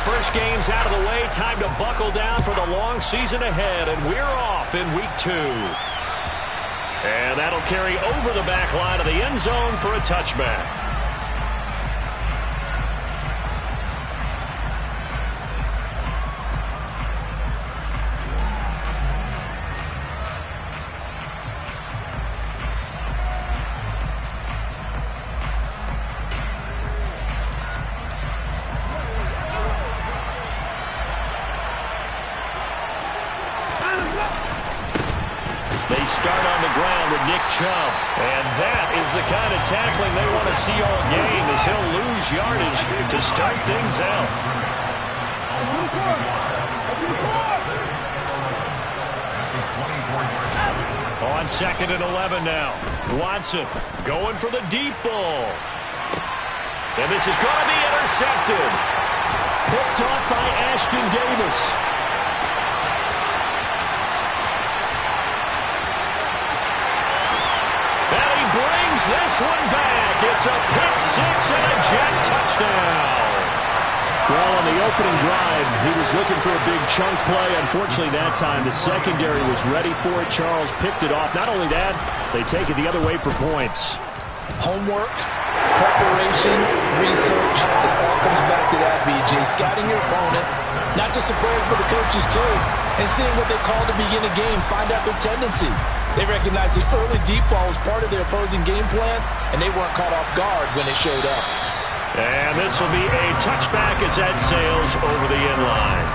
first game's out of the way. Time to buckle down for the long season ahead, and we're off in week 2. And that'll carry over the back line of the end zone for a touchback. They start on the ground with Nick Chubb. And that is the kind of tackling they want to see all game, as he'll lose yardage to start things out. On 2nd and 11 now. Watson going for the deep ball. And this is going to be intercepted. Picked off by Ashton Davis. Brings this one back. It's a pick 6 and a jet touchdown. Well, on the opening drive, he was looking for a big chunk play. Unfortunately, that time, the secondary was ready for it. Charles picked it off. Not only that, they take it the other way for points. Homework, preparation, research, it all comes back to that, BJ. Scouting your opponent, not just the players, but the coaches too, and seeing what they call to begin a game, find out their tendencies. They recognized the early deep ball was part of their opposing game plan, and they weren't caught off guard when it showed up. And this will be a touchback as that sails over the end line.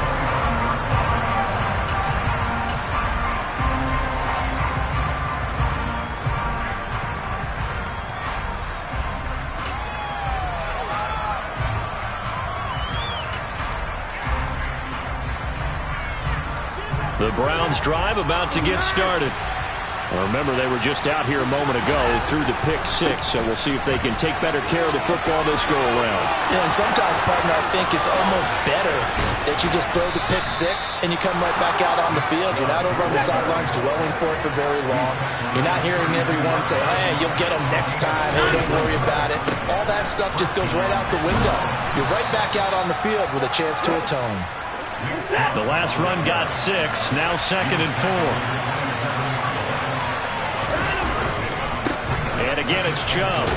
The Browns drive about to get started. Remember, they were just out here a moment ago through the pick 6, so we'll see if they can take better care of the football this go-around. Yeah, and sometimes, partner, I think it's almost better that you just throw the pick 6 and you come right back out on the field. You're not over on the sidelines dwelling for it for very long. You're not hearing everyone say, hey, you'll get them next time. Hey, don't worry about it. All that stuff just goes right out the window. You're right back out on the field with a chance to atone. The last run got 6, now 2nd and 4. And again, it's Chubb.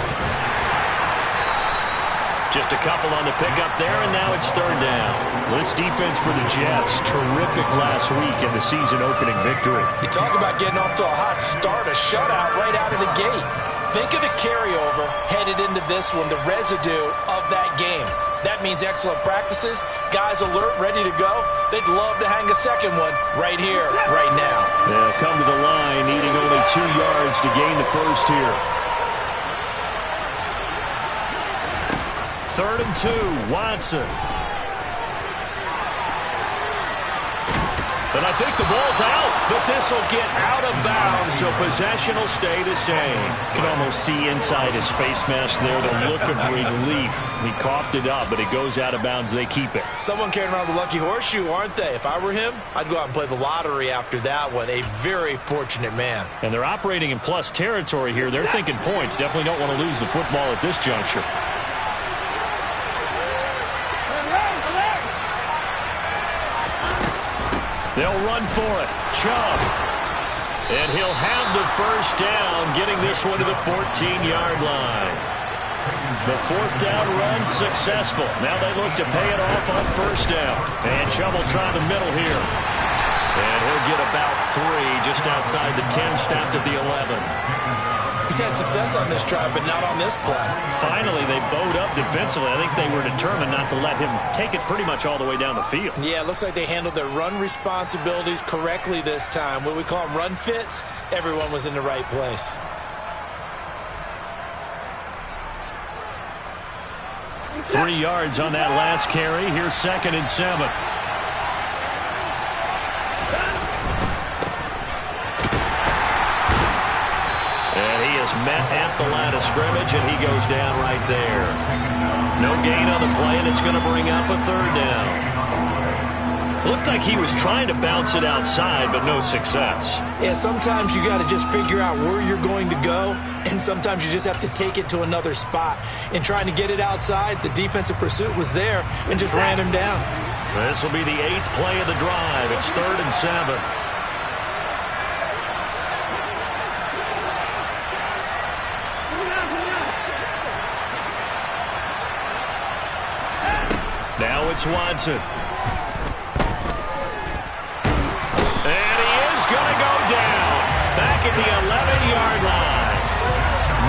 Just a couple on the pickup there, and now it's 3rd down. This defense for the Jets, terrific last week in the season-opening victory. You talk about getting off to a hot start, a shutout right out of the gate. Think of the carryover headed into this one, the residue of that game. That means excellent practices, guys alert, ready to go. They'd love to hang a second one right here, right now. They'll come to the line, needing only 2 yards to gain the first here. 3rd and 2, Watson. And I think the ball's out, but this will get out of bounds, so possession will stay the same. You can almost see inside his face mask there the look of relief. He coughed it up, but it goes out of bounds. They keep it. Someone carrying around the lucky horseshoe, aren't they? If I were him, I'd go out and play the lottery after that one. A very fortunate man. And they're operating in plus territory here. They're thinking points. Definitely don't want to lose the football at this juncture. They'll run for it. Chubb. And he'll have the first down, getting this one to the 14-yard line. The 4th down run successful. Now they look to pay it off on 1st down. And Chubb will try the middle here. And he'll get about 3 just outside the 10, stopped at the 11. He's had success on this drive, but not on this play. Finally, they bowed up defensively. I think they were determined not to let him take it pretty much all the way down the field. Yeah, it looks like they handled their run responsibilities correctly this time. What we call them run fits, everyone was in the right place. Three yards on that last carry. Here's 2nd and 7. Met at the line of scrimmage, and he goes down right there. No gain on the play, and it's going to bring up a 3rd down. Looked like he was trying to bounce it outside, but no success. Yeah, sometimes you got to just figure out where you're going to go and sometimes you just have to take it to another spot. In trying to get it outside, the defensive pursuit was there and just ran him down. This will be the 8th play of the drive. It's 3rd and 7. Now it's Watson. And he is going to go down. Back at the 11-yard line.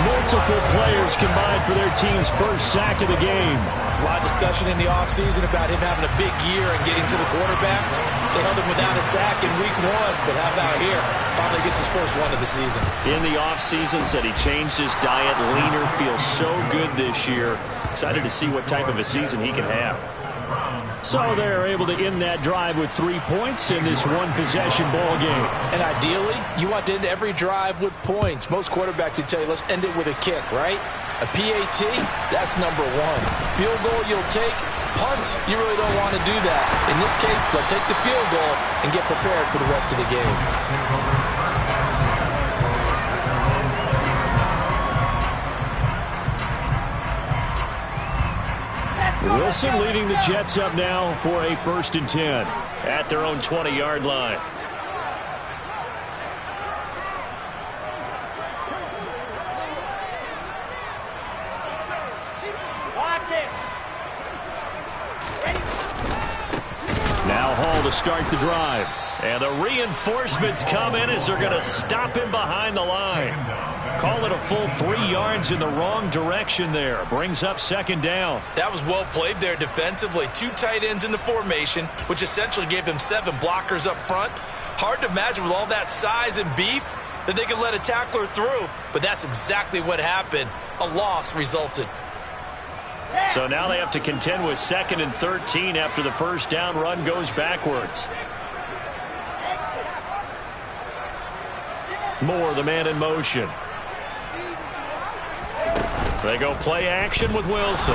Multiple players combined for their team's first sack of the game. There's a lot of discussion in the offseason about him having a big year and getting to the quarterback. They held him without a sack in week 1, but how about here? Finally gets his first one of the season. In the offseason, said he changed his diet, leaner, feels so good this year. Excited to see what type of a season he can have. So they're able to end that drive with 3 points in this one-possession ball game. And ideally, you want to end every drive with points. Most quarterbacks would tell you, let's end it with a kick, right? A PAT, that's number 1. Field goal you'll take. Punts, you really don't want to do that. In this case, they'll take the field goal and get prepared for the rest of the game. Wilson leading the Jets up now for a 1st and 10 at their own 20-yard line. Now Hall to start the drive. And the reinforcements come in as they're going to stop him behind the line. Call it a full 3 yards in the wrong direction there. Brings up 2nd down. That was well played there defensively. 2 tight ends in the formation, which essentially gave them 7 blockers up front. Hard to imagine with all that size and beef that they could let a tackler through. But that's exactly what happened. A loss resulted. So now they have to contend with 2nd and 13 after the first down run goes backwards. Moore, the man in motion. They go play action with Wilson.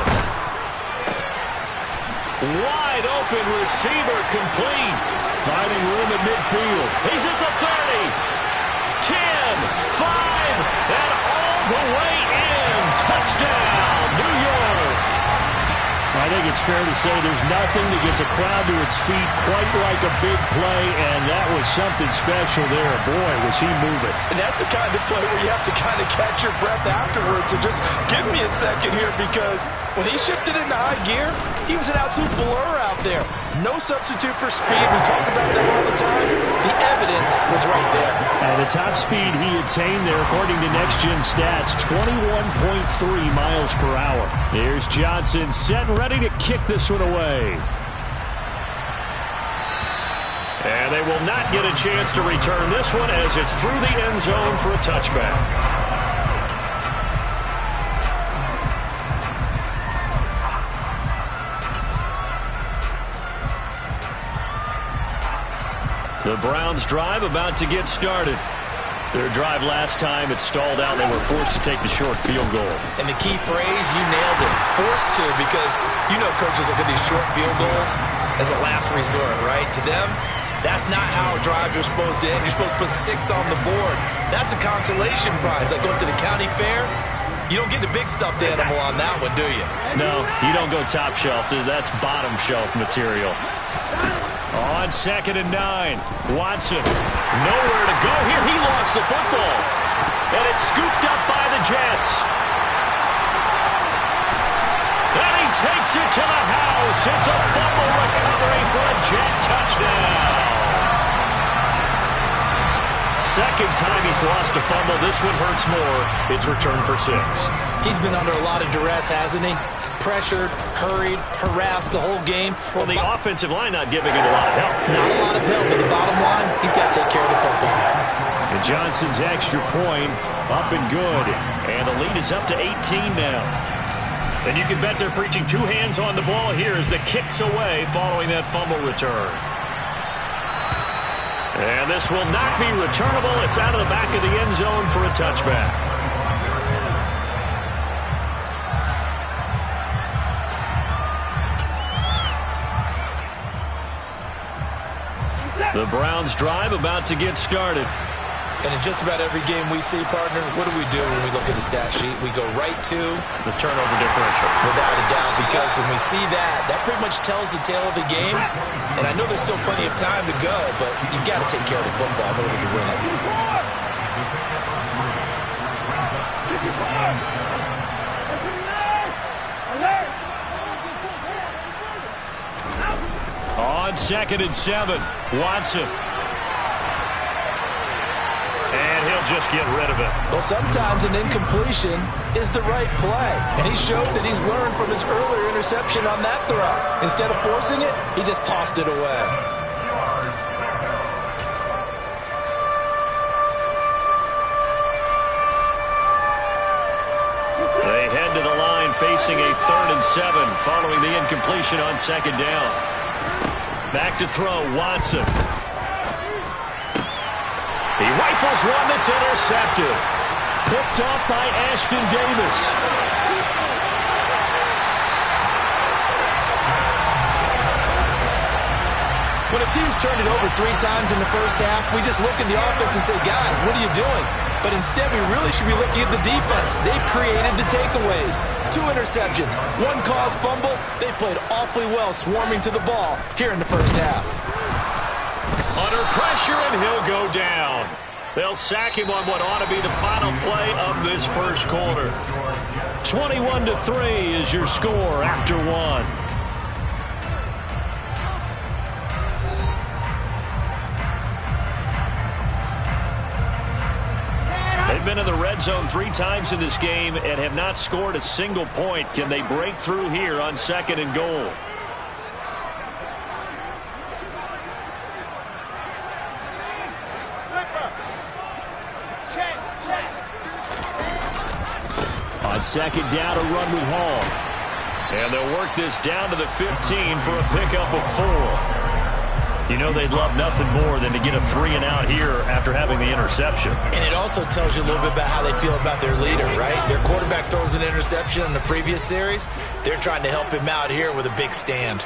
Wide open receiver complete. Finding room at midfield. He's at the 30. 10, 5, and all the way in. Touchdown, New York. I think it's fair to say there's nothing that gets a crowd to its feet quite like a big play, and that was something special there. Boy, was he moving. And that's the kind of play where you have to kind of catch your breath afterwards. So just give me a second here, because when he shifted into high gear, he was an absolute blur out there. No substitute for speed. We talk about that all the time. The evidence was right there. And the top speed he attained there, according to Next Gen Stats, 21.3 miles per hour. Here's Johnson set and ready to kick this one away. And they will not get a chance to return this one as it's through the end zone for a touchback. The Browns drive about to get started. Their drive last time, it stalled out. They were forced to take the short field goal. And the key phrase, you nailed it. Forced to, because you know coaches look at these short field goals as a last resort, right? To them, that's not how drives are supposed to end. You're supposed to put 6 on the board. That's a consolation prize. Like going to the county fair, you don't get the big stuffed animal on that one, do you? No, you don't go top shelf. That's bottom shelf material. On 2nd and 9, Watson, nowhere to go here. He lost the football, and it's scooped up by the Jets. And he takes it to the house. It's a fumble recovery for a Jet touchdown. Second time he's lost a fumble. This one hurts more. It's returned for 6. He's been under a lot of duress, hasn't he? Pressured, hurried, harassed the whole game. Well, the offensive line not giving him a lot of help. Not a lot of help, but the bottom line, he's got to take care of the football. And Johnson's extra point up and good. And the lead is up to 18 now. And you can bet they're preaching 2 hands on the ball here as the kick's away following that fumble return. And this will not be returnable. It's out of the back of the end zone for a touchback. The Browns drive about to get started. And in just about every game we see, partner, what do we do when we look at the stat sheet? We go right to the turnover differential. Without a doubt, because when we see that, that pretty much tells the tale of the game. And I know there's still plenty of time to go, but you've got to take care of the football in order to win it. On 2nd and 7, Watson. And he'll just get rid of it. Well, sometimes an incompletion is the right play. And he showed that he's learned from his earlier interception on that throw. Instead of forcing it, he just tossed it away. They head to the line facing a 3rd and 7 following the incompletion on 2nd down. Back to throw, Watson. He rifles one that's intercepted. Picked off by Ashton Davis. When a team's turned it over 3 times in the first half, we just look at the offense and say, guys, what are you doing? But instead, we really should be looking at the defense. They've created the takeaways. 2 interceptions, 1 caused fumble. They played awfully well swarming to the ball here in the first half. Under pressure, and he'll go down. They'll sack him on what ought to be the final play of this first quarter. 21-3 is your score after 1. They've been in the red zone 3 times in this game and have not scored a single point. Can they break through here on 2nd and goal? On 2nd down, a run with Hall. And they'll work this down to the 15 for a pickup of 4. You know they'd love nothing more than to get a 3-and-out here after having the interception. And it also tells you a little bit about how they feel about their leader, right? Their quarterback throws an interception in the previous series. They're trying to help him out here with a big stand.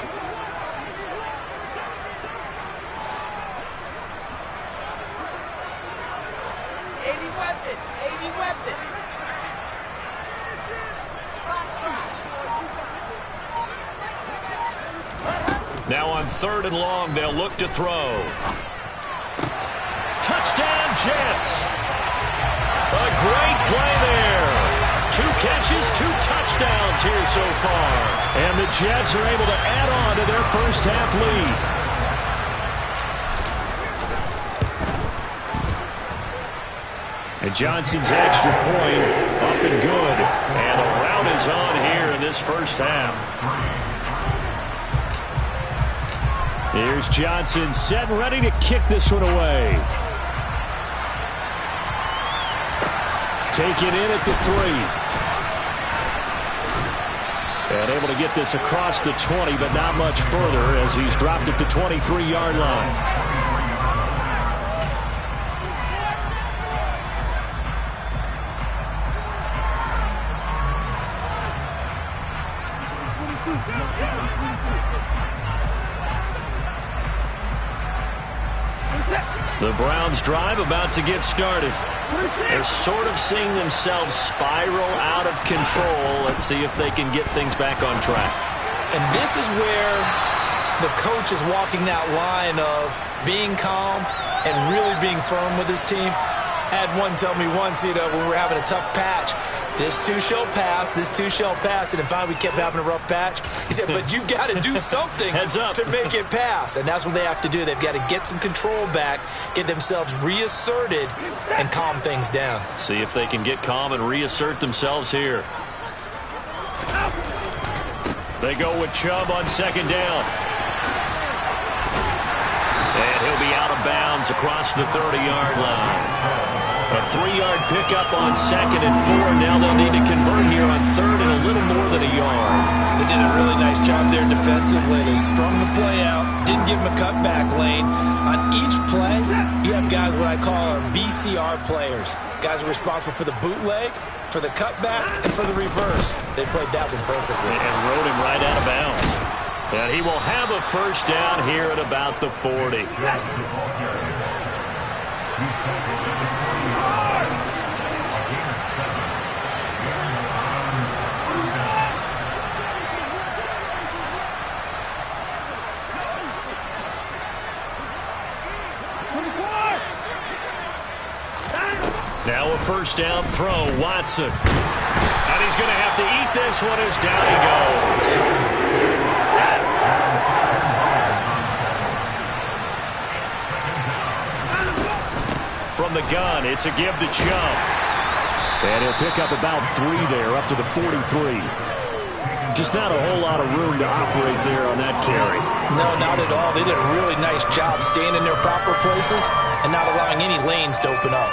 Now on 3rd and long, they'll look to throw. Touchdown, Jets. A great play there. 2 catches, 2 touchdowns here so far. And the Jets are able to add on to their first half lead. And Johnson's extra point up and good. And the route is on here in this first half. Here's Johnson set and ready to kick this one away. Taken in at the 3. And able to get this across the 20, but not much further as he's dropped it to 23-yard line. The Browns drive about to get started. They're sort of seeing themselves spiral out of control. Let's see if they can get things back on track. And this is where the coach is walking that line of being calm and really being firm with his team. I had one tell me once, when we were having a tough patch, this too shall pass, this too shall pass. And finally we kept having a rough patch. He said, but you got to do something to make it pass. And that's what they have to do. They've got to get some control back, get themselves reasserted, and calm things down. See if they can get calm and reassert themselves here. They go with Chubb on 2nd down. And he'll be out of bounds across the 30-yard line. A 3-yard pickup on 2nd and 4. Now they'll need to convert here on 3rd and a little more than a yard. They did a really nice job there defensively. They strung the play out, didn't give him a cutback lane. On each play, you have guys what I call our BCR players. Guys are responsible for the bootleg, for the cutback, and for the reverse. They played that one perfectly. And rode him right out of bounds. And he will have a first down here at about the 40. first down throw, Watson. And he's going to have to eat this one as down he goes. From the gun, it's a give to Chubb. And he'll pick up about 3 there, up to the 43. Just not a whole lot of room to operate there on that carry. No, not at all. They did a really nice job staying in their proper places and not allowing any lanes to open up.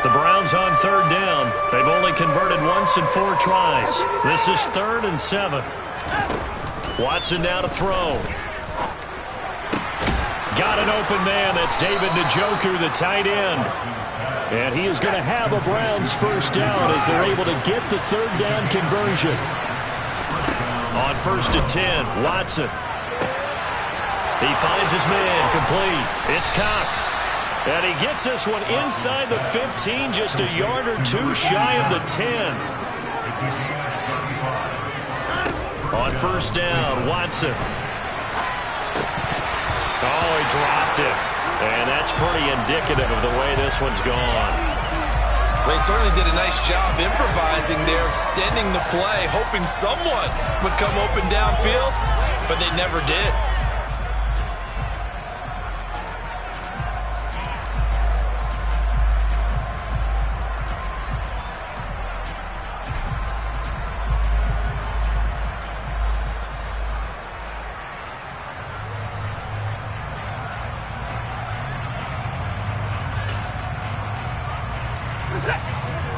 The Browns on third down. They've only converted once in 4 tries. This is 3rd and 7. Watson now to throw. Got an open man. That's David Njoku, the tight end. And he is going to have a Browns first down as they're able to get the third down conversion. On 1st and 10, Watson. He finds his man, complete. It's Cox. And he gets this one inside the 15, just a yard or 2 shy of the 10. On 1st down, Watson. Oh, he dropped it. And that's pretty indicative of the way this one's gone. They certainly did a nice job improvising there, extending the play, hoping someone would come open downfield, but they never did.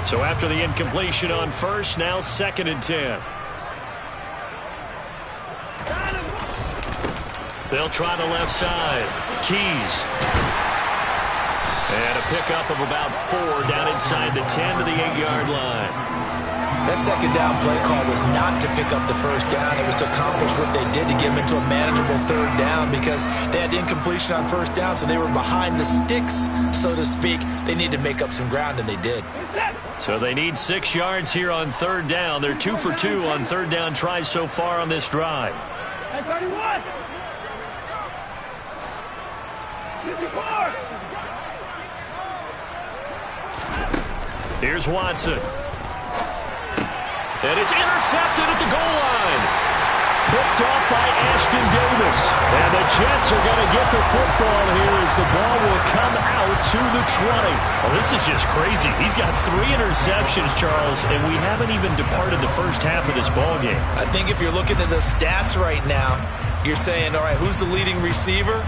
So after the incompletion on 1st, now 2nd and 10. They'll try the left side. Keys. And a pickup of about 4 down inside the 10 to the 8-yard line. That second down play call was not to pick up the first down. It was to accomplish what they did to get them into a manageable third down because they had incompletion on first down, so they were behind the sticks, so to speak. They needed to make up some ground, and they did. So they need 6 yards here on third down. They're 2 for 2 on third down tries so far on this drive. Here's Watson. And it's intercepted at the goal line. Picked off by Ashton Davis. And the Jets are going to get the football here as the ball will come out to the 20. Well, this is just crazy. He's got 3 interceptions, Charles, and we haven't even departed the first half of this ball game. I think if you're looking at the stats right now, you're saying, all right, who's the leading receiver?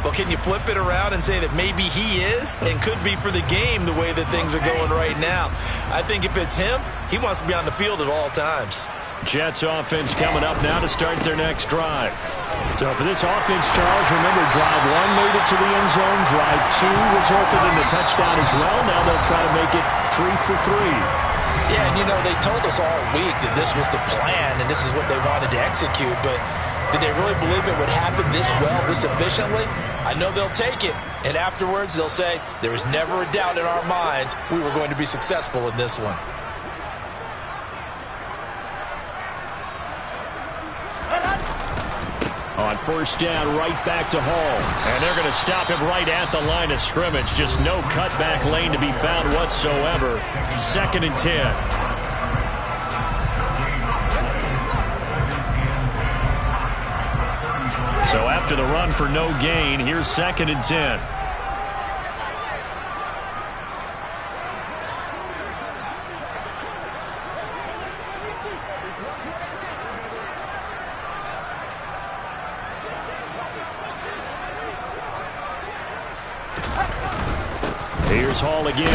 Well, can you flip it around and say that maybe he is and could be for the game the way that things are going right now? I think if it's him, he wants to be on the field at all times. Jets offense coming up now to start their next drive. So for this offense, Charles, remember, drive 1 made it to the end zone. Drive 2 resulted in a touchdown as well. Now they'll try to make it 3 for 3. Yeah, and you know, they told us all week that this was the plan and this is what they wanted to execute, but did they really believe it would happen this well, this efficiently? I know they'll take it, and afterwards they'll say, there was never a doubt in our minds we were going to be successful in this one. On first down, right back to Hall. And they're going to stop him right at the line of scrimmage. Just no cutback lane to be found whatsoever. 2nd and 10. So after the run for no gain, here's 2nd and 10. Here's Hall again.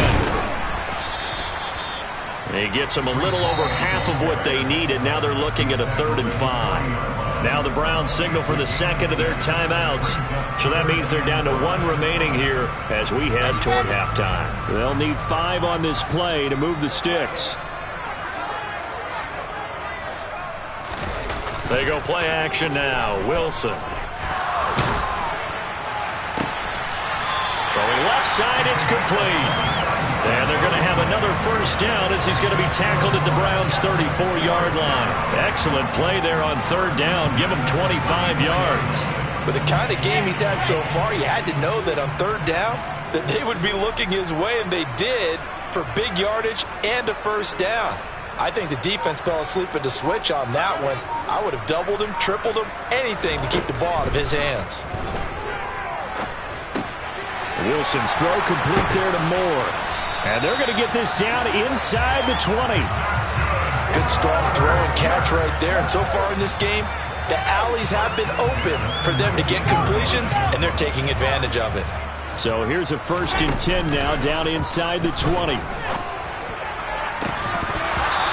He gets them a little over half of what they needed. Now they're looking at a 3rd and 5. Now the Browns signal for the second of their timeouts. So that means they're down to 1 remaining here as we head toward halftime. They'll need 5 on this play to move the sticks. They go play action now. Wilson. Throwing left side, it's complete. And they're going to have another first down as he's going to be tackled at the Browns' 34-yard line. Excellent play there on third down. Give him 25 yards. With the kind of game he's had so far, you had to know that on third down that they would be looking his way, and they did, for big yardage and a first down. I think the defense fell asleep at the switch on that one. I would have doubled him, tripled him, anything to keep the ball out of his hands. Wilson's throw complete there to Moore. And they're going to get this down inside the 20. Good strong throw and catch right there. And so far in this game, the alleys have been open for them to get completions, and they're taking advantage of it. So here's a 1st and 10 now down inside the 20.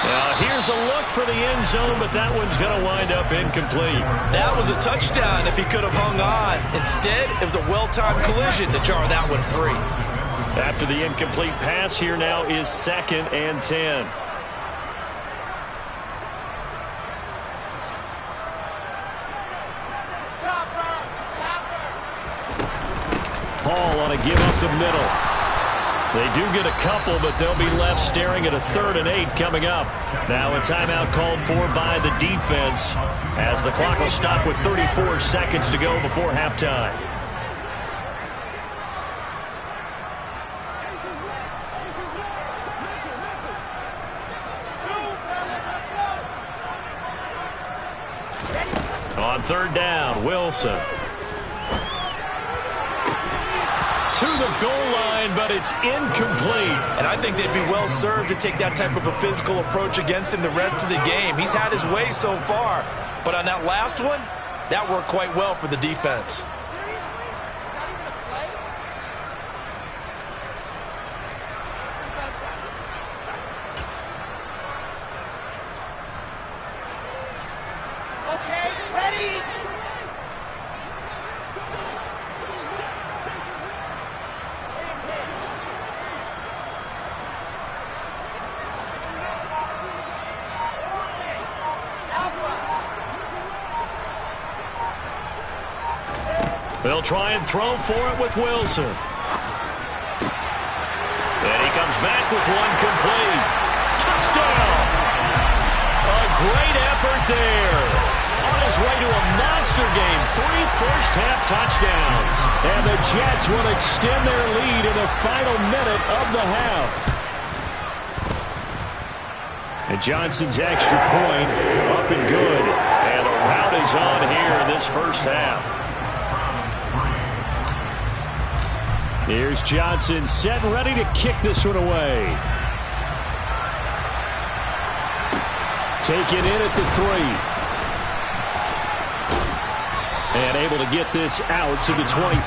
Now here's a look for the end zone, but that one's going to wind up incomplete. That was a touchdown if he could have hung on. Instead, it was a well-timed collision to jar that one free. After the incomplete pass, here now is 2nd and 10. Hall on a give up the middle. They do get a couple, but they'll be left staring at a 3rd and 8 coming up. Now a timeout called for by the defense as the clock will stop with 34 seconds to go before halftime. On third down, Wilson. To the goal line, but it's incomplete. And I think they'd be well served to take that type of a physical approach against him the rest of the game. He's had his way so far, but on that last one, that worked quite well for the defense. They'll try and throw for it with Wilson. And he comes back with one complete. Touchdown! A great effort there. On his way to a monster game. 3 first-half touchdowns. And the Jets will extend their lead in the final minute of the half. And Johnson's extra point up and good. And the rout is on here in this first half. Here's Johnson set and ready to kick this one away. Taken in at the 3. And able to get this out to the 25.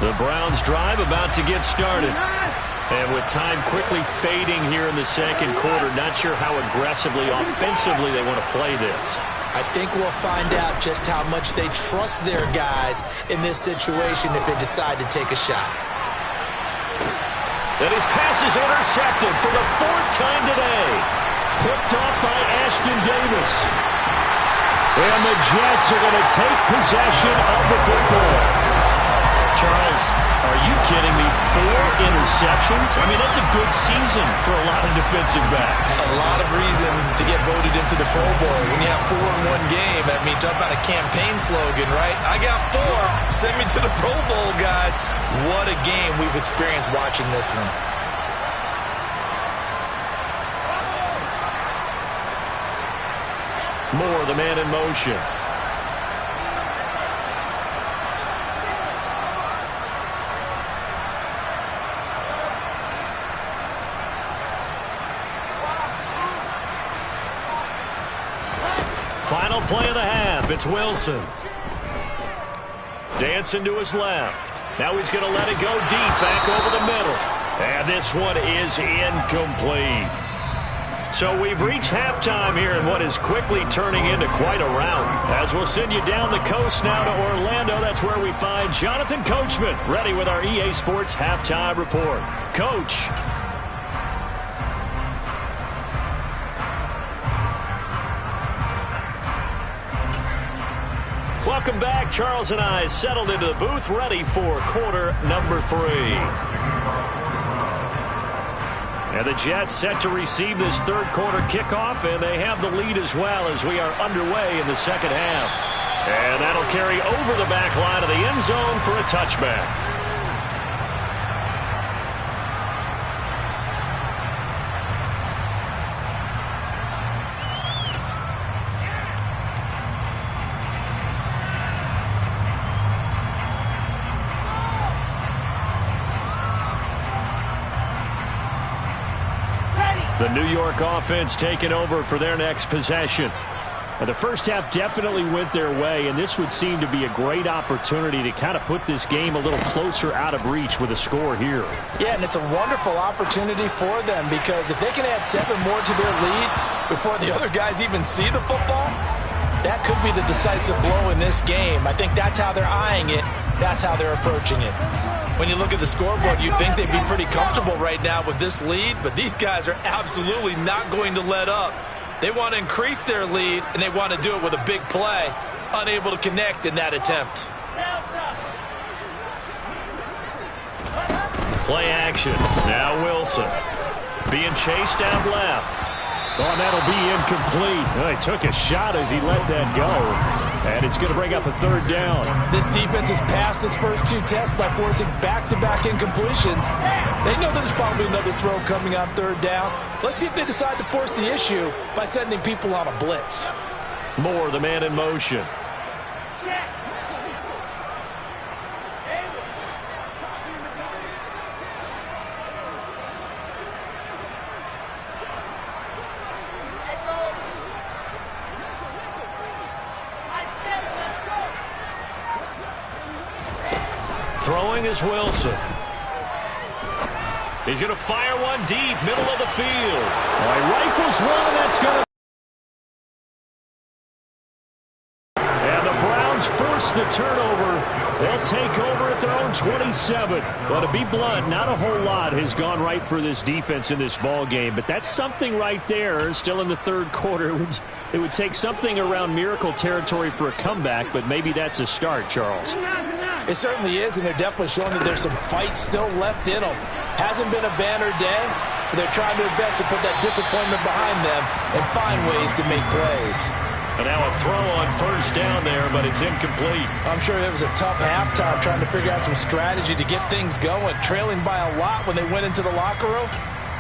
The Browns drive about to get started. And with time quickly fading here in the second quarter, not sure how aggressively, offensively they want to play this. I think we'll find out just how much they trust their guys in this situation if they decide to take a shot. And his pass is intercepted for the 4th time today. Picked off by Ashton Davis. And the Jets are going to take possession of the football. Charles, are you kidding me? 4 interceptions? I mean, that's a good season for a lot of defensive backs. A lot of reason to get voted into the Pro Bowl. When you have 4 in one game, I mean, talk about a campaign slogan, right? I got 4. Send me to the Pro Bowl, guys. What a game we've experienced watching this one. Moore, the man in motion. Final play of the half. It's Wilson. Dancing to his left. Now he's going to let it go deep back over the middle. And this one is incomplete. So we've reached halftime here in what is quickly turning into quite a rout. As we'll send you down the coast now to Orlando, that's where we find Jonathan Coachman ready with our EA Sports Halftime Report. Coach. Welcome back. Charles and I settled into the booth, ready for quarter number 3. And the Jets set to receive this third quarter kickoff, and they have the lead as well as we are underway in the second half. And that'll carry over the back line of the end zone for a touchback. The New York offense taking over for their next possession. And the first half definitely went their way, and this would seem to be a great opportunity to kind of put this game a little closer out of reach with a score here. Yeah, and it's a wonderful opportunity for them, because if they can add 7 more to their lead before the other guys even see the football, that could be the decisive blow in this game. I think that's how they're eyeing it. That's how they're approaching it. When you look at the scoreboard, you'd think they'd be pretty comfortable right now with this lead, but these guys are absolutely not going to let up. They want to increase their lead, and they want to do it with a big play, unable to connect in that attempt. Play action. Now Wilson being chased down left. Oh, and that'll be incomplete. Oh, he took a shot as he let that go. And it's going to bring up a third down. This defense has passed its first 2 tests by forcing back-to-back incompletions. They know there's probably another throw coming on third down. Let's see if they decide to force the issue by sending people on a blitz. Moore, the man in motion. Throwing is Wilson. He's going to fire one deep, middle of the field. Well, he rifles one, and that's going to... And the Browns force the turnover. They'll take over at their own 27. Well, to be blunt, not a whole lot has gone right for this defense in this ball game, but that's something right there. Still in the third quarter. It would take something around miracle territory for a comeback, but maybe that's a start, Charles. It certainly is, and they're definitely showing that there's some fight still left in them. Hasn't been a banner day, but they're trying their best to put that disappointment behind them and find ways to make plays. And now a throw on first down there, but it's incomplete. I'm sure it was a tough halftime trying to figure out some strategy to get things going, trailing by a lot when they went into the locker room.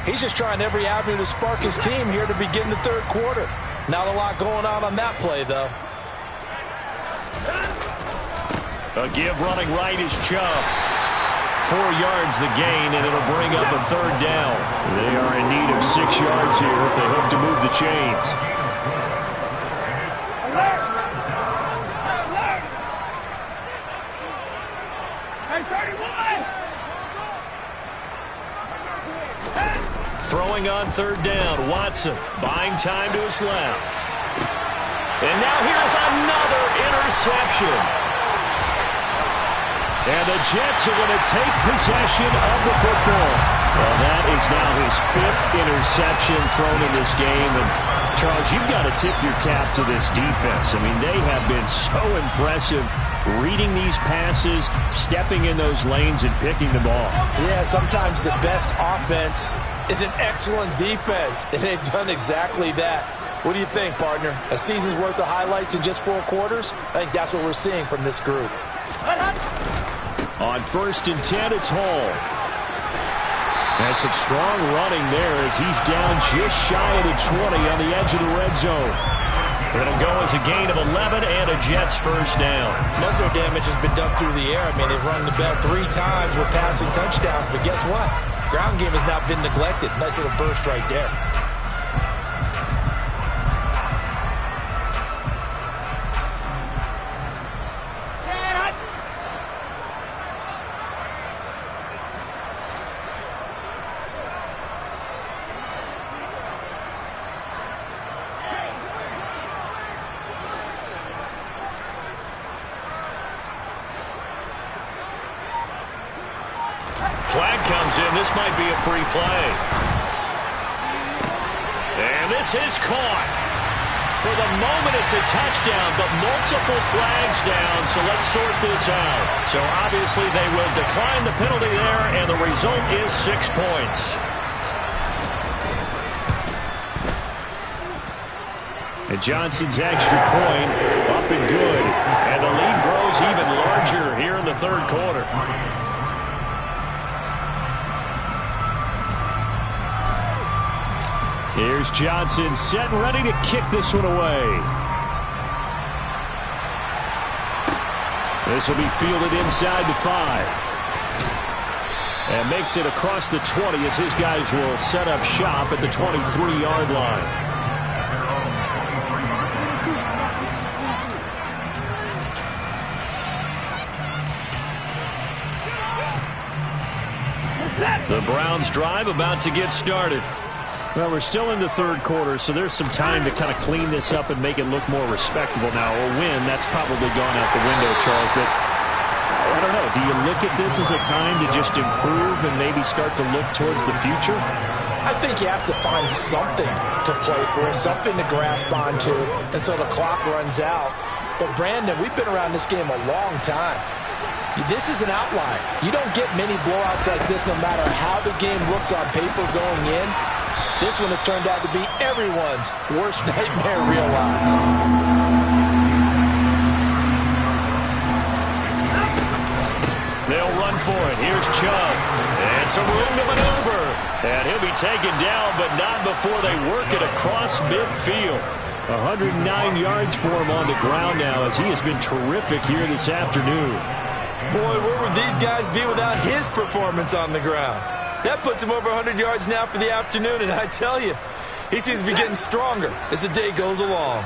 He's just trying every avenue to spark his team here to begin the third quarter. Not a lot going on that play, though. A give running right is Chubb. 4 yards the gain, and it'll bring up a third down. They are in need of 6 yards here if they hope to move the chains. Throwing on third down, Watson buying time to his left. And now here's another interception. And the Jets are going to take possession of the football. Well, that is now his 5th interception thrown in this game. And, Charles, you've got to tip your cap to this defense. I mean, they have been so impressive reading these passes, stepping in those lanes, and picking them off. Yeah, sometimes the best offense is an excellent defense, and they've done exactly that. What do you think, partner? A season's worth of highlights in just 4 quarters? I think that's what we're seeing from this group. On 1st and 10, it's Hall. And some strong running there as he's down just shy of the 20 on the edge of the red zone. It'll go as a gain of 11 and a Jets first down. Muzzle damage has been done through the air. I mean, they've rung the bell 3 times with passing touchdowns, but guess what? Ground game has not been neglected. Nice little burst right there. Flag comes in. This might be a free play. And this is caught. For the moment, it's a touchdown, but multiple flags down, so let's sort this out. So obviously they will decline the penalty there, and the result is 6 points. And Johnson's extra point up and good. And the lead grows even larger here in the third quarter. Here's Johnson set and ready to kick this one away. This will be fielded inside the 5. And makes it across the 20 as his guys will set up shop at the 23-yard line. The Browns drive about to get started. Well, we're still in the third quarter, so there's some time to kind of clean this up and make it look more respectable now. A win, that's probably gone out the window, Charles, but I don't know. Do you look at this as a time to just improve and maybe start to look towards the future? I think you have to find something to play for, something to grasp onto until the clock runs out. But, Brandon, we've been around this game a long time. This is an outlier. You don't get many blowouts like this no matter how the game looks on paper going in. This one has turned out to be everyone's worst nightmare realized. They'll run for it. Here's Chubb. And some room to maneuver. And he'll be taken down, but not before they work it across midfield. 109 yards for him on the ground now as he has been terrific here this afternoon. Boy, where would these guys be without his performance on the ground? That puts him over 100 yards now for the afternoon, and I tell you, he seems to be getting stronger as the day goes along.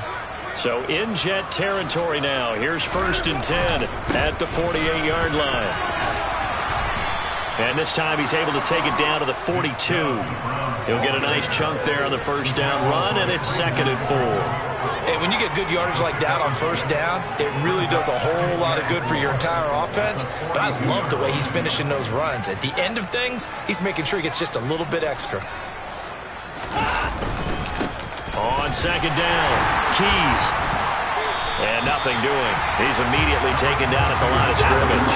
So in Jet territory now. Here's 1st and 10 at the 48-yard line. And this time he's able to take it down to the 42. He'll get a nice chunk there on the first down run, and it's 2nd and 4. Hey, when you get good yardage like that on first down, it really does a whole lot of good for your entire offense. But I love the way he's finishing those runs. At the end of things, he's making sure he gets just a little bit extra. On 2nd down, Keys. And nothing doing. He's immediately taken down at the line of scrimmage.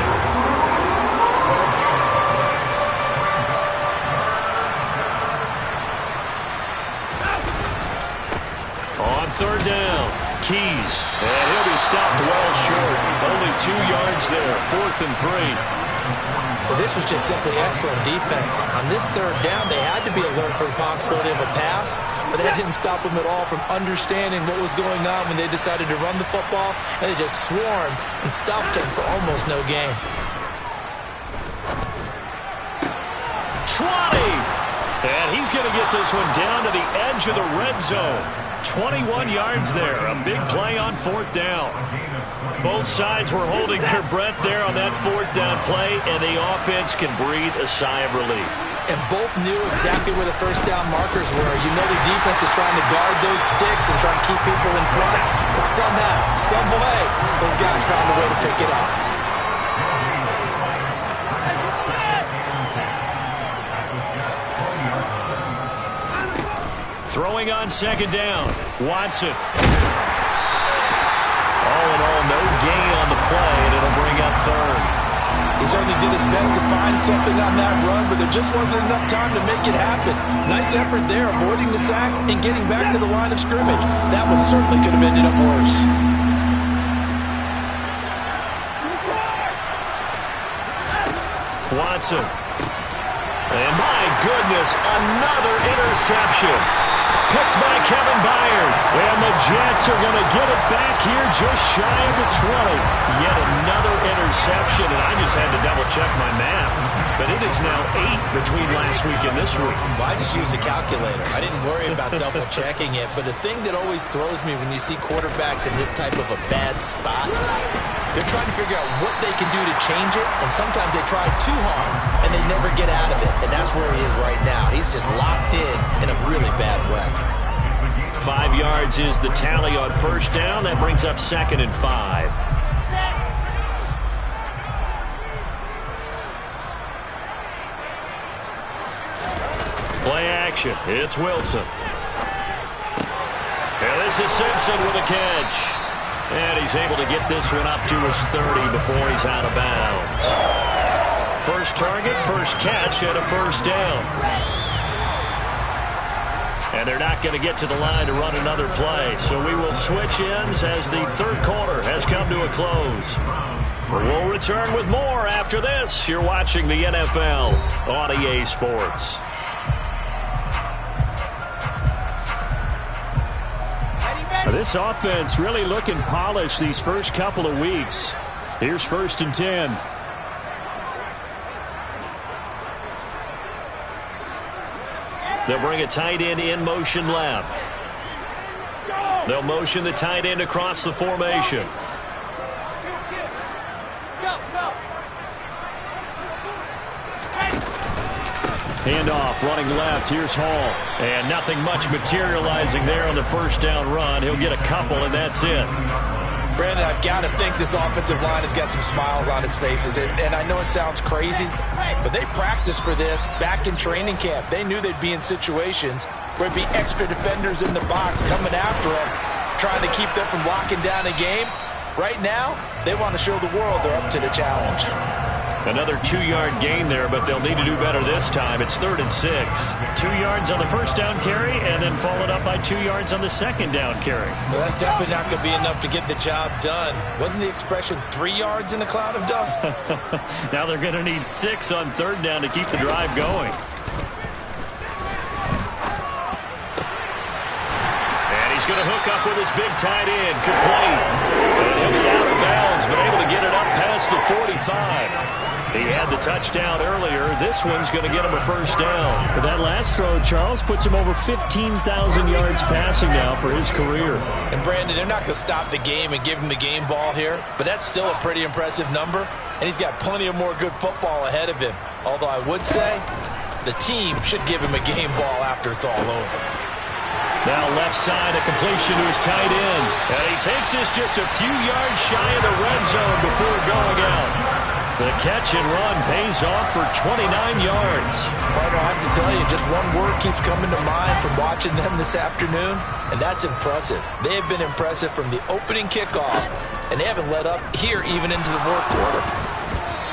On 3rd down, Keys. And he'll be stopped well short. Only 2 yards there. 4th and 3. Well, this was just simply excellent defense. On this 3rd down, they had to be alert for the possibility of a pass, but that didn't stop them at all from understanding what was going on when they decided to run the football, and they just swarmed and stopped them for almost no gain. 20! And he's going to get this one down to the edge of the red zone. 21 yards there. A big play on 4th down. Both sides were holding their breath there on that 4th down play, and the offense can breathe a sigh of relief. And both knew exactly where the first down markers were. You know the defense is trying to guard those sticks and trying to keep people in front. But somehow, some way, those guys found a way to pick it up. Throwing on 2nd down, Watson. All in all, no gain on the play, and it'll bring up 3rd. He certainly did his best to find something on that run, but there just wasn't enough time to make it happen. Nice effort there, avoiding the sack and getting back to the line of scrimmage. That one certainly could have ended up worse. Watson. And my goodness, another interception. Picked by Kevin Byard. And the Jets are going to get it back here just shy of the 20. Yet another interception, and I just had to double-check my math. But it is now 8 between last week and this week. Well, I just used a calculator. I didn't worry about double-checking it. But the thing that always throws me when you see quarterbacks in this type of a bad spot, they're trying to figure out what they can do to change it, and sometimes they try too hard, and they never get out of it. And that's where he is right now. He's just locked in a really bad way. 5 yards is the tally on first down. That brings up 2nd and 5. Play action. It's Wilson. And this is Simpson with a catch. And he's able to get this one up to his 30 before he's out of bounds. First target, first catch, and a first down. And they're not going to get to the line to run another play. So we will switch ends as the third quarter has come to a close. We'll return with more after this. You're watching the NFL on EA Sports. This offense really looking polished these first couple of weeks. Here's 1st and 10. They'll bring a tight end in motion left. They'll motion the tight end across the formation. Handoff, running left. Here's Hall. And nothing much materializing there on the first down run. He'll get a couple, and that's it. Brandon, I've got to think this offensive line has got some smiles on its faces. And I know it sounds crazy, but they practiced for this back in training camp. They knew they'd be in situations where there'd be extra defenders in the box coming after them, trying to keep them from locking down a game. Right now, they want to show the world they're up to the challenge. Another 2-yard gain there, but they'll need to do better this time. It's 3rd and 6. 2 yards on the first down carry, and then followed up by 2 yards on the second down carry. Well, that's definitely not going to be enough to get the job done. Wasn't the expression 3 yards in a cloud of dust? Now they're going to need 6 on 3rd down to keep the drive going. And he's going to hook up with his big tight end, complete. And he'll be out of bounds, but able to get it up past the 45. He had the touchdown earlier. This one's going to get him a first down. But that last throw, Charles, puts him over 15,000 yards passing now for his career. And Brandon, they're not going to stop the game and give him the game ball here, but that's still a pretty impressive number, and he's got plenty of more good football ahead of him. Although I would say the team should give him a game ball after it's all over. Now left side, a completion to his tight end. And he takes this just a few yards shy of the red zone before going out. The catch and run pays off for 29 yards. Partner, I have to tell you, just one word keeps coming to mind from watching them this afternoon, and that's impressive. They have been impressive from the opening kickoff, and they haven't let up here even into the fourth quarter.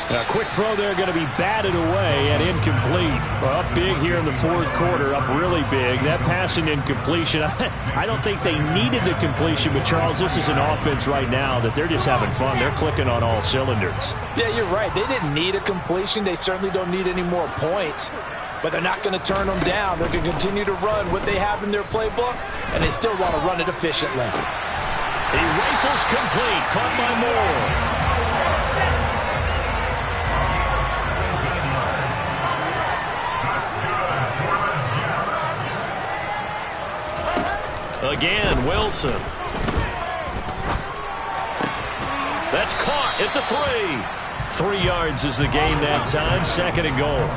A quick throw there going to be batted away and incomplete. Well, up big here in the fourth quarter, up really big. That passing incompletion, I don't think they needed the completion, but Charles, this is an offense right now that they're just having fun. They're clicking on all cylinders. Yeah, you're right. They didn't need a completion. They certainly don't need any more points, but they're not going to turn them down. They're going to continue to run what they have in their playbook, and they still want to run it efficiently. He rifles complete, caught by Moore. Again, Wilson. That's caught at the 3. 3 yards is the gain that time. 2nd and goal.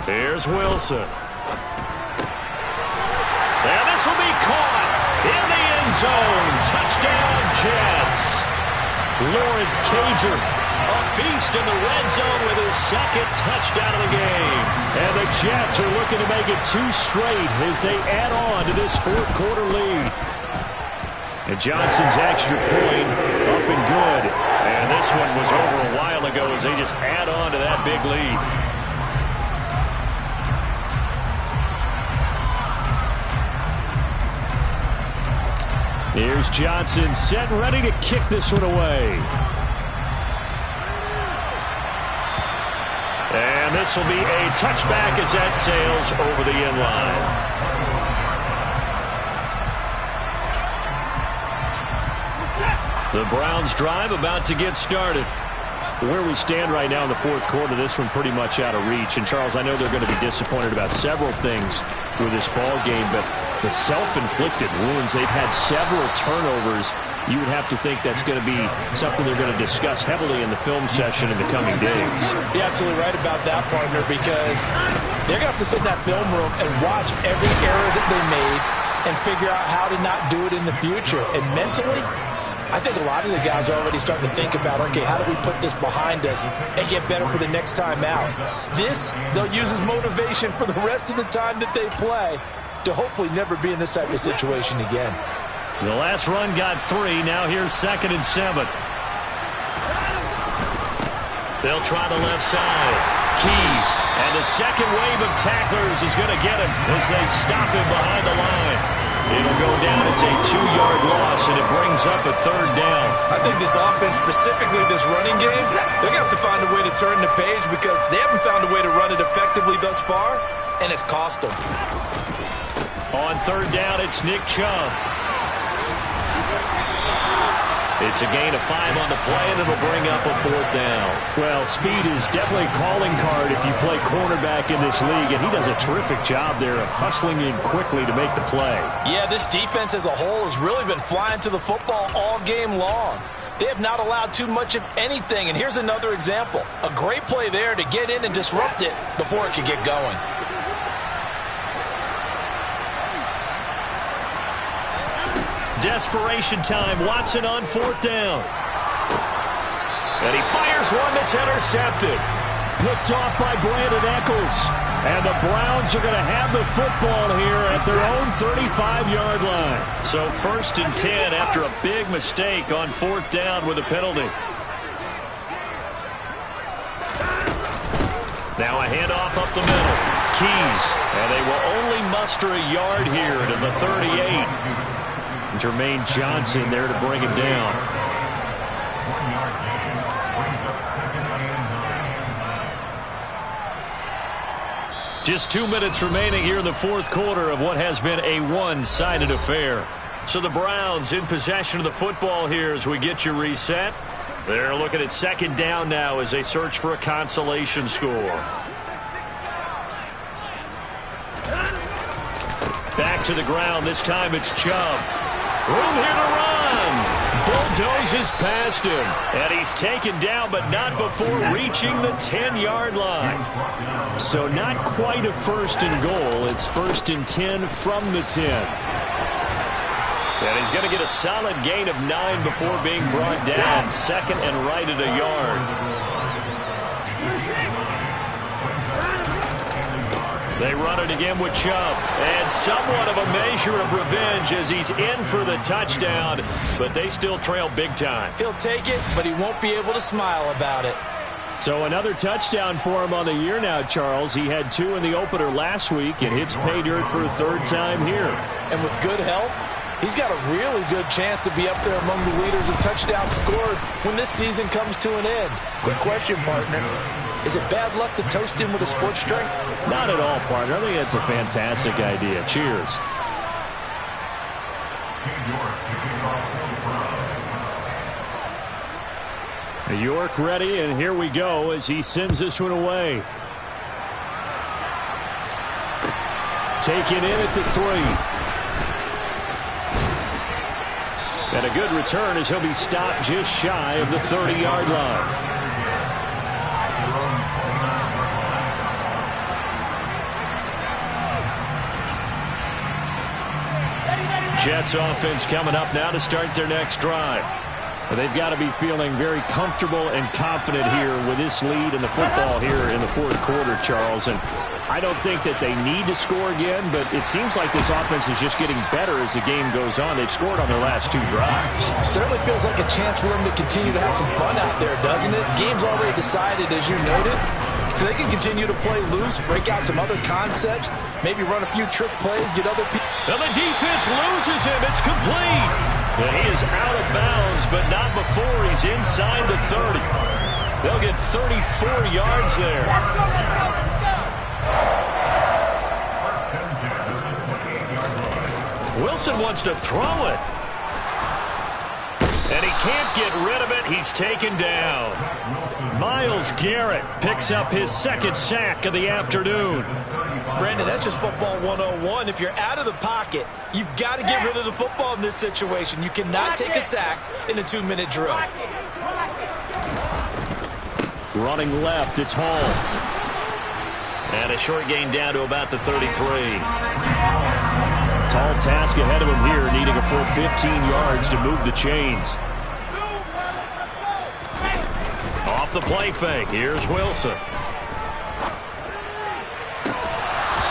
Here's Wilson. And this will be caught in the end zone. Touchdown, Jets. Lawrence Cager, a beast in the red zone with his 2nd touchdown of the game. And the Jets are looking to make it 2 straight as they add on to this fourth quarter lead. And Johnson's extra point up and good. And this one was over a while ago as they just add on to that big lead. Here's Johnson set and ready to kick this one away. And this will be a touchback as that sails over the end line. The Browns drive about to get started. Where we stand right now in the fourth quarter, this one pretty much out of reach. And, Charles, I know they're going to be disappointed about several things with this ball game, but the self-inflicted wounds, they've had several turnovers. You would have to think that's going to be something they're going to discuss heavily in the film session in the coming days. You're absolutely right about that, partner, because they're going to have to sit in that film room and watch every error that they made and figure out how to not do it in the future. And mentally, I think a lot of the guys are already starting to think about, okay, how do we put this behind us and get better for the next time out? This, they'll use as motivation for the rest of the time that they play to hopefully never be in this type of situation again. The last run got 3. Now here's 2nd and 7. They'll try the left side. Keys, and the second wave of tacklers is going to get him as they stop him behind the line. It'll go down as a 2-yard loss, and it brings up a 3rd down. I think this offense, specifically this running game, they're going to have to find a way to turn the page because they haven't found a way to run it effectively thus far, and it's cost them. On 3rd down, it's Nick Chubb. It's a gain of 5 on the play, and it'll bring up a 4th down. Well, speed is definitely a calling card if you play cornerback in this league, and he does a terrific job there of hustling in quickly to make the play. Yeah, this defense as a whole has really been flying to the football all game long. They have not allowed too much of anything, and here's another example. A great play there to get in and disrupt it before it could get going. Desperation time. Watson on 4th down. And he fires one that's intercepted. Picked off by Brandon Echols. And the Browns are going to have the football here at their own 35-yard line. So 1st and 10 after a big mistake on 4th down with a penalty. Now a handoff up the middle. Keys. And they will only muster a yard here to the 38. Jermaine Johnson there to bring him down. Just 2 minutes remaining here in the 4th quarter of what has been a one-sided affair. So the Browns in possession of the football here as we get you reset. They're looking at 2nd down now as they search for a consolation score. Back to the ground. This time it's Chubb. Room here to run. Bulldozes past him. And he's taken down, but not before reaching the 10-yard line. So not quite a 1st and goal. It's 1st and 10 from the 10. And he's going to get a solid gain of 9 before being brought down. 2nd and right at a yard. They run it again with Chubb. And somewhat of a measure of revenge as he's in for the touchdown. But they still trail big time. He'll take it, but he won't be able to smile about it. So another touchdown for him on the year now, Charles. He had 2 in the opener last week and hits pay dirt for a 3rd time here. And with good health, he's got a really good chance to be up there among the leaders of touchdowns scored when this season comes to an end. Quick question, partner. Is it bad luck to toast him with a sports drink? Not at all, partner. I think that's a fantastic idea. Cheers. York ready, and here we go as he sends this one away. Taken in at the 3. And a good return as he'll be stopped just shy of the 30-yard line. Jets offense coming up now to start their next drive. They've got to be feeling very comfortable and confident here with this lead in the football here in the 4th quarter, Charles. And I don't think that they need to score again, but it seems like this offense is just getting better as the game goes on. They've scored on their last 2 drives. Certainly feels like a chance for them to continue to have some fun out there, doesn't it? Game's already decided, as you noted. So they can continue to play loose, break out some other concepts, maybe run a few trick plays, get other people. And the defense loses him. It's complete. And he is out of bounds, but not before he's inside the 30. They'll get 34 yards there. Let's go. Wilson wants to throw it. And he can't get rid of it. He's taken down. Myles Garrett picks up his 2nd sack of the afternoon. Brandon, that's just football 101. If you're out of the pocket, you've got to get rid of the football in this situation. You cannot take a sack in a 2-minute drill. Running left, it's Hall. And a short gain down to about the 33. Tall task ahead of him here, needing a full 15 yards to move the chains. Off the play fake, here's Wilson.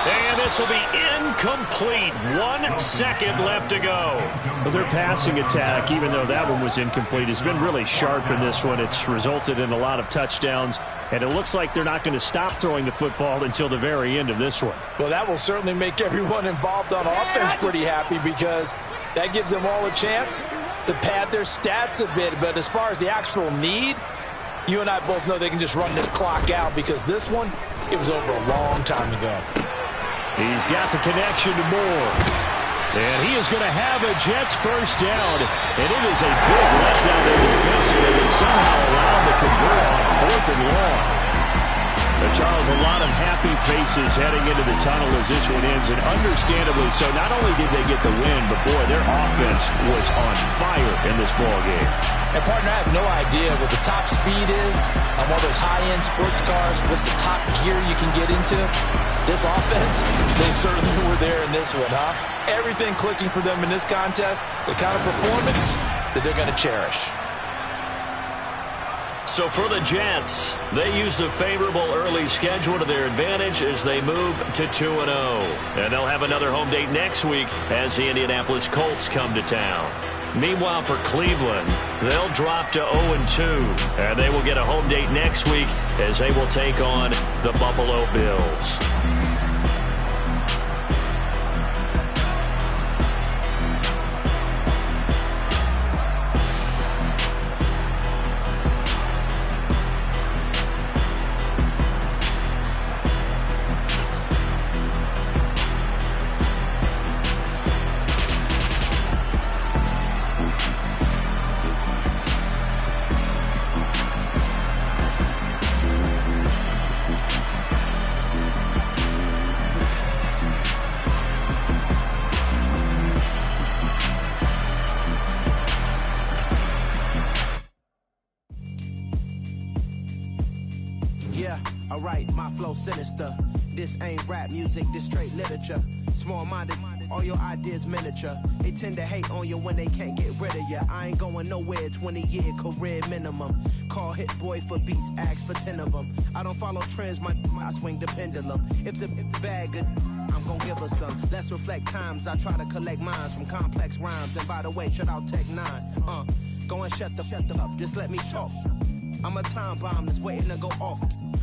And this will be incomplete. 1 second left to go. Well, their passing attack, even though that one was incomplete, has been really sharp in this one. It's resulted in a lot of touchdowns, and it looks like they're not going to stop throwing the football until the very end of this one. Well, that will certainly make everyone involved on offense pretty happy, because that gives them all a chance to pad their stats a bit. But as far as the actual need, you and I both know they can just run this clock out, because this one, it was over a long time ago. He's got the connection to Moore. And he is going to have a Jets first down. And it is a big letdown there defensively, and somehow allowed to convert on 4th and long. But Charles, a lot of happy faces heading into the tunnel as this one ends, and understandably so. Not only did they get the win, but boy, their offense was on fire in this ball game. And partner, I have no idea what the top speed is on one of those high-end sports cars. What's the top gear you can get into? This offense, they certainly were there in this one, huh? Everything clicking for them in this contest, the kind of performance that they're going to cherish. So for the Jets, they used a favorable early schedule to their advantage as they move to 2-0. And they'll have another home date next week as the Indianapolis Colts come to town. Meanwhile, for Cleveland, they'll drop to 0-2, and they will get a home date next week as they will take on the Buffalo Bills. Alright, my flow sinister. This ain't rap music, this straight literature. Small-minded, all your ideas miniature. They tend to hate on you when they can't get rid of you. I ain't going nowhere, 20-year career minimum. Call Hit Boy for beats, ask for 10 of them. I don't follow trends, I swing the pendulum. If the bag good, I'm gonna give her some. Let's reflect times, I try to collect minds from complex rhymes. And by the way, shout out Tech 9. Go and shut the up, just let me talk. I'm a time bomb that's waiting to go off.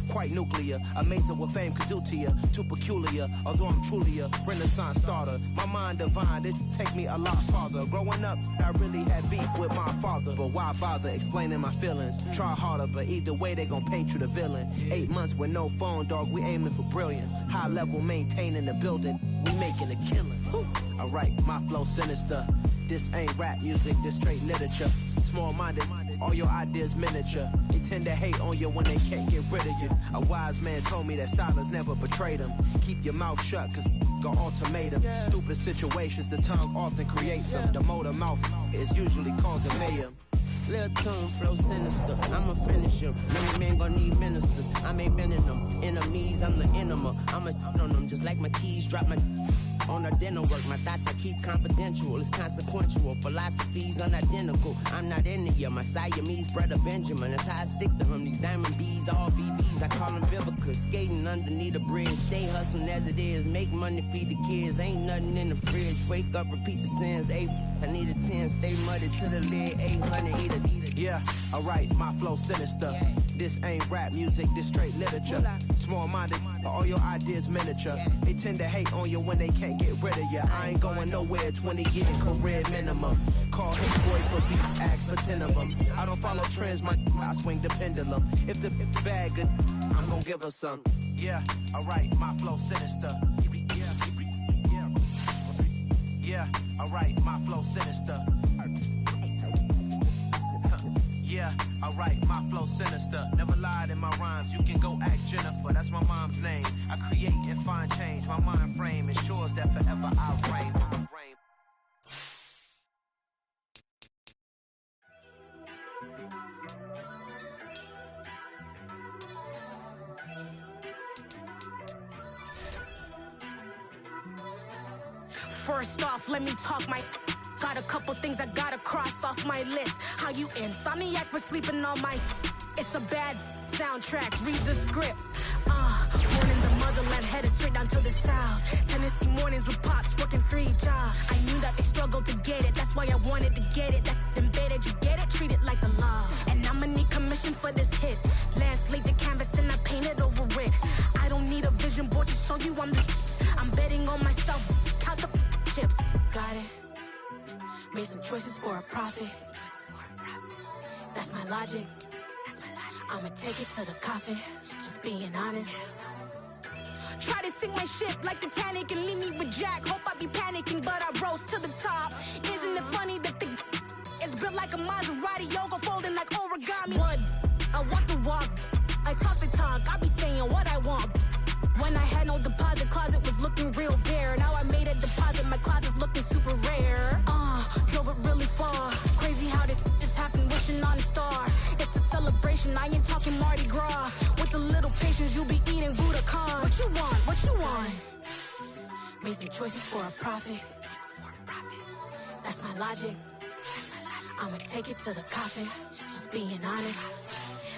Quite nuclear, amazing what fame could do to you. Too peculiar, although I'm truly a renaissance starter. My mind divine, it take me a lot farther. Growing up, I really had beef with my father. But why bother explaining my feelings? Try harder, but either way they gon' paint you the villain. 8 months with no phone, dog, we aiming for brilliance. High level maintaining the building, we making a killing. Alright, my flow sinister. This ain't rap music, this straight literature. Small-minded, all your ideas miniature. They tend to hate on you when they can't get rid of you. A wise man told me that silence never betrayed him. Keep your mouth shut, cause got ultimatums. Stupid situations, the tongue often creates them. The motor mouth is usually causing mayhem. Lil' tune, flow sinister, I'ma finish him. Many men gon' need ministers, I'm a men in them. Enemies, I'm the enema. I'ma on them, just like my keys, drop my on the dinner work. My thoughts I keep confidential, it's consequential. Philosophies unidentical, I'm not into you. My Siamese brother Benjamin, that's how I stick to him. These diamond bees, all BBs, I call them Vivica. Skating underneath the bridge, stay hustling as it is. Make money, feed the kids, ain't nothing in the fridge. Wake up, repeat the sins, I need a 10, stay muddy to the lid, 800, eat it. Yeah, alright, my flow sinister. This ain't rap music, this straight literature. Small-minded, all your ideas miniature. They tend to hate on you when they can't get rid of you. I ain't going nowhere, 20-year career minimum. Call Hit Boy for beats, ask for 10 of them. I don't follow trends, I swing the pendulum. If the bag good, I'm gonna give her some. Yeah, alright, my flow sinister. Yeah, alright, my flow sinister. Yeah, alright, my flow sinister. Never lied in my rhymes, you can go ask Jennifer. That's my mom's name. I create and find change. My mind frame ensures that forever I reign. First off, let me talk my... Got a couple things I gotta cross off my list. How you insomniac for sleeping on my... It's a bad soundtrack, read the script. Born in the motherland, headed straight down to the south. Tennessee mornings with pops, working 3 jobs. I knew that they struggled to get it, that's why I wanted to get it. That embedded, you get it, treat it like a law. And I'ma need commission for this hit. Lance laid the canvas and I painted over it. I don't need a vision board to show you I'm betting on myself, count the chips. Got it. Made some choices for a profit. That's my logic. I'ma take it to the coffin, just being honest. Try to sink my ship like Titanic and leave me with Jack. Hope I be panicking, but I rose to the top. Isn't it funny that the is built like a Maserati, yoga folding like origami? What? I walk the walk, I talk the talk, I be saying what I want. When I had no deposit, closet was looking real bare. Now I made a deposit, my closet's looking super rare. Drove it really far. Crazy how did this happen, wishing on a star. It's a celebration, I ain't talking Mardi Gras. With a little patience, you'll be eating Budokan. What you want? What you want? Made some choices for a profit. That's my logic. I'ma take it to the coffin, just being honest.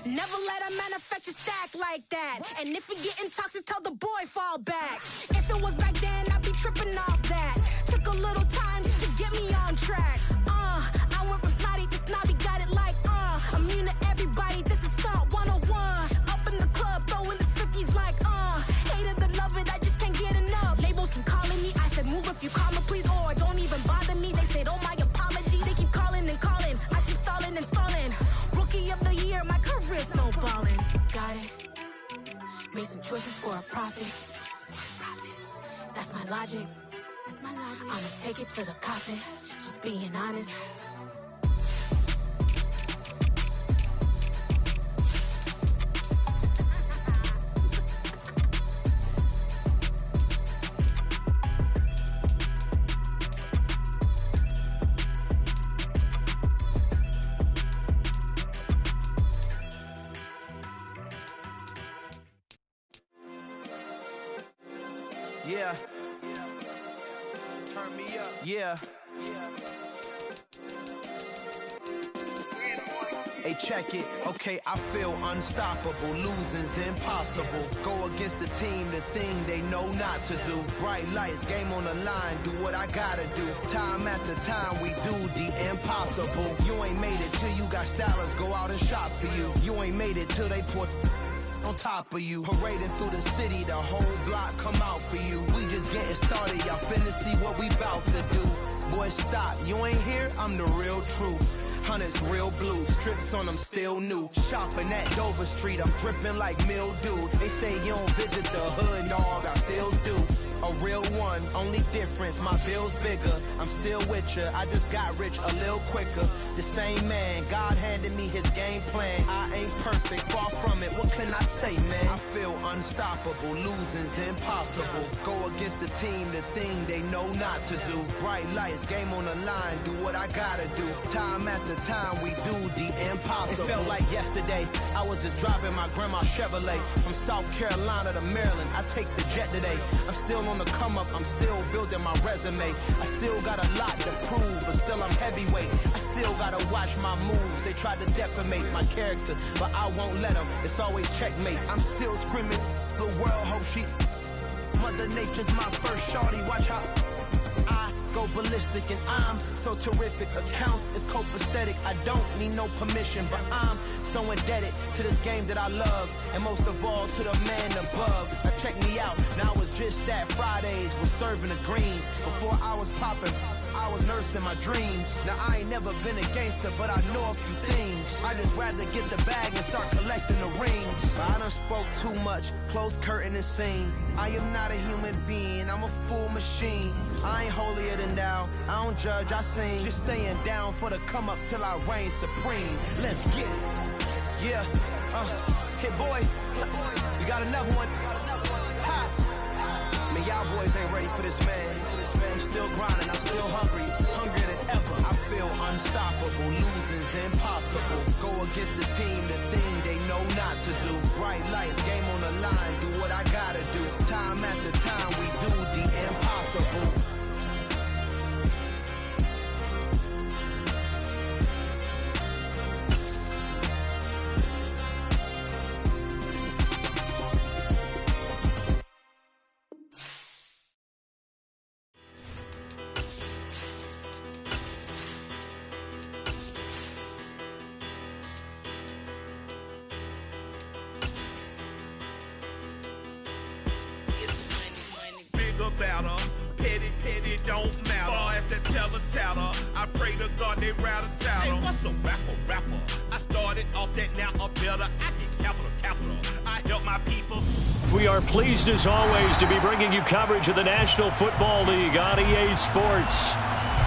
Never let a manufacture stack like that. And if it getting toxic, tell the boy fall back. If it was back then, I'd be tripping off that. Took a little time just to get me on track. I went from snotty to snobby, got it like, immune to everybody, this is stunt 101. Up in the club, throwing this 50s like, hate it and love it, I just can't get enough. Labels from calling me, I said move if you call me please, or don't even bother me. They said, oh my apology, they keep calling and calling. I keep stalling and stalling. Rookie of the year, my career's snowballing. Got it. Made some choices for a profit. That's my logic. I'ma take it to the coffin, just being honest. Yeah. Turn me up. Yeah. Hey, check it. Okay, I feel unstoppable. Losing's impossible. Go against the team, the thing they know not to do. Bright lights, game on the line. Do what I gotta do. Time after time, we do the impossible. You ain't made it till you got stylists go out and shop for you. You ain't made it till they put on top of you. Parading through the city, the whole block come out for you. We just getting started, y'all finna see what we bout to do. Boy, stop, you ain't here, I'm the real truth. Hunters real blue, strips on them still new. Shopping at Dover Street, I'm dripping like mildew. They say you don't visit the hood, dog, I still do. A real one, only difference, my bill's bigger. I'm still with ya, I just got rich a little quicker. The same man, God handed me his game plan. I ain't perfect, far from it, what can I say, man? I feel unstoppable, losing's impossible. Go against the team, the thing they know not to do. Bright lights, game on the line, do what I gotta do. Time after time, we do the impossible. It felt like yesterday, I was just driving my grandma's Chevrolet. From South Carolina to Maryland, I take the jet today. I'm still on the come up, I'm still building my resume. I still got a lot to prove, but still I'm heavyweight. I still gotta watch my moves. They try to defamate my character, but I won't let them. It's always checkmate. I'm still screaming, the world hope she... Mother Nature's my first shorty, watch how I go ballistic and I'm so terrific. Accounts is copacetic, I don't need no permission, but I'm so indebted to this game that I love, and most of all to the man above. Now check me out, now it's just that Fridays was serving the greens. Before I was popping, I was nursing my dreams. Now I ain't never been a gangster, but I know a few things. I just rather get the bag and start collecting the rings. But I done spoke too much, close curtain and scene. I am not a human being, I'm a full machine. I ain't holier than thou, I don't judge, I sing. Just staying down for the come up till I reign supreme. Let's get it. Yeah, hit boy, we got another one. Ha! Man, y'all boys ain't ready for this, man. I'm still grinding, I'm still hungry, hungrier than ever. I feel unstoppable, losing's impossible. Go against the team, the thing they know not to do. Bright lights, game on the line, do what I gotta do. Time after time, we do the impossible. don't matter. Far as that teller-tatter, I pray to God they rattle-tatter. Hey, what's a rapper? I started off that, now I'm better. I get capital. I help my people. We are pleased as always to be bringing you coverage of the National Football League on EA Sports.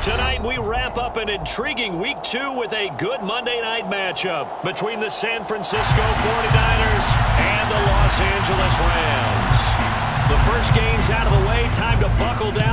Tonight we wrap up an intriguing Week 2 with a good Monday night matchup between the San Francisco 49ers and the Los Angeles Rams. The first game's out of the way, time to buckle down.